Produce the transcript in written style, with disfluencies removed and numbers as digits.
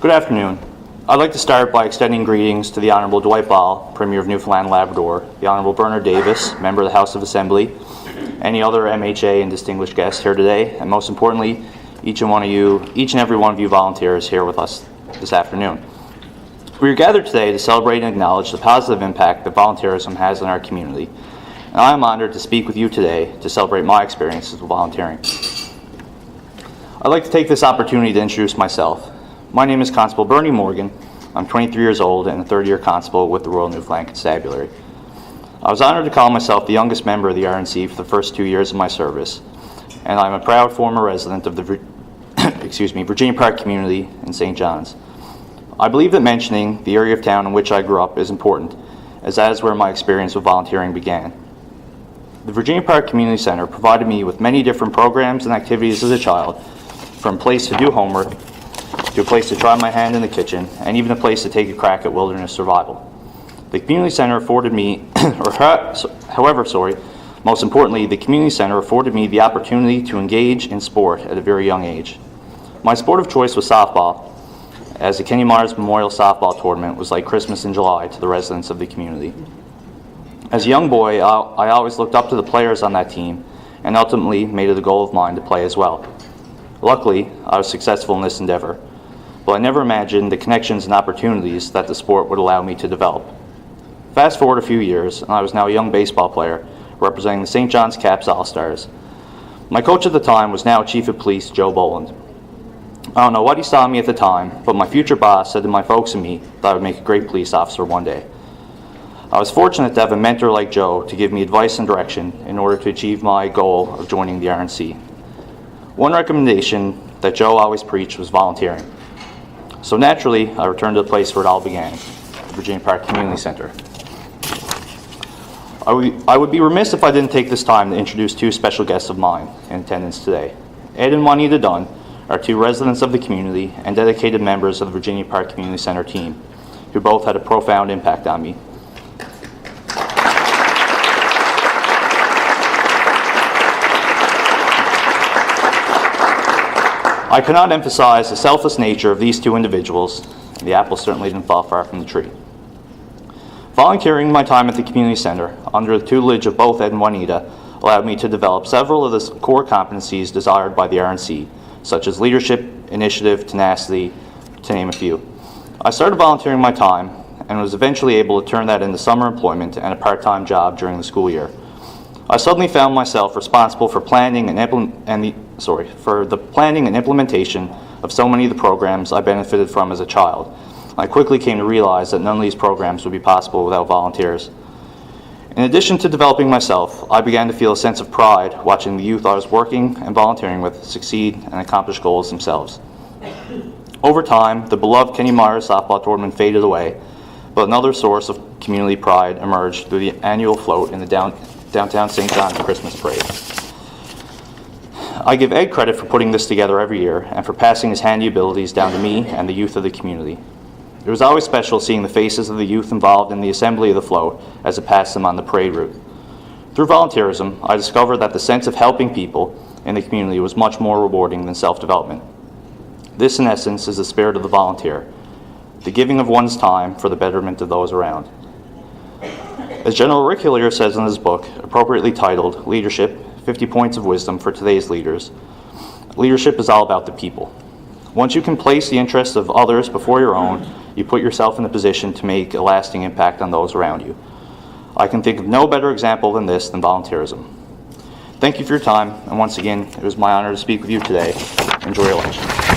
Good afternoon. I'd like to start by extending greetings to the Honorable Dwight Ball, Premier of Newfoundland and Labrador, the Honorable Bernard Davis, Member of the House of Assembly, any other MHA and distinguished guests here today, and most importantly, each and every one of you volunteers here with us this afternoon. We are gathered today to celebrate and acknowledge the positive impact that volunteerism has in our community, and I am honored to speak with you today to celebrate my experiences with volunteering. I'd like to take this opportunity to introduce myself. My name is Constable Bernie Morgan. I'm 23 years old and a third-year constable with the Royal Newfoundland Constabulary. I was honored to call myself the youngest member of the RNC for the first 2 years of my service, and I'm a proud former resident of the Virginia Park community in St. John's. I believe that mentioning the area of town in which I grew up is important, as that is where my experience with volunteering began. The Virginia Park Community Center provided me with many different programs and activities as a child, from a place to do homework, to a place to try my hand in the kitchen, and even a place to take a crack at wilderness survival. The community center afforded me, most importantly, the community center afforded me the opportunity to engage in sport at a very young age. My sport of choice was softball, as the Kenny Mars Memorial Softball Tournament was like Christmas in July to the residents of the community. As a young boy, I always looked up to the players on that team, and ultimately made it a goal of mine to play as well. Luckily, I was successful in this endeavor, but I never imagined the connections and opportunities that the sport would allow me to develop. Fast forward a few years, and I was now a young baseball player representing the St. John's Caps All-Stars. My coach at the time was now Chief of Police Joe Boland. I don't know what he saw in me at the time, but my future boss said to my folks and me that I would make a great police officer one day. I was fortunate to have a mentor like Joe to give me advice and direction in order to achieve my goal of joining the RNC. One recommendation that Joe always preached was volunteering. So naturally, I returned to the place where it all began, the Virginia Park Community Center. I would be remiss if I didn't take this time to introduce two special guests of mine in attendance today. Ed and Juanita Dunn are two residents of the community and dedicated members of the Virginia Park Community Center team, who both had a profound impact on me. I cannot emphasize the selfless nature of these two individuals, and the apple certainly didn't fall far from the tree. Volunteering my time at the community center, under the tutelage of both Ed and Juanita, allowed me to develop several of the core competencies desired by the RNC, such as leadership, initiative, tenacity, to name a few. I started volunteering my time and was eventually able to turn that into summer employment and a part-time job during the school year. I suddenly found myself responsible for planning for the planning and implementation of so many of the programs I benefited from as a child. I quickly came to realize that none of these programs would be possible without volunteers. In addition to developing myself, I began to feel a sense of pride watching the youth I was working and volunteering with succeed and accomplish goals themselves. Over time, the beloved Kenny Mars softball tournament faded away, but another source of community pride emerged through the annual float in the downtown St. John's Christmas Parade. I give Ed credit for putting this together every year and for passing his handy abilities down to me and the youth of the community. It was always special seeing the faces of the youth involved in the assembly of the float as it passed them on the parade route. Through volunteerism, I discovered that the sense of helping people in the community was much more rewarding than self-development. This, in essence, is the spirit of the volunteer, the giving of one's time for the betterment of those around. As General Rick Hillier says in his book, appropriately titled Leadership, 50 Points of Wisdom for Today's Leaders, leadership is all about the people. Once you can place the interests of others before your own, you put yourself in a position to make a lasting impact on those around you. I can think of no better example than this than volunteerism. Thank you for your time, and once again, it was my honor to speak with you today. Enjoy your lunch.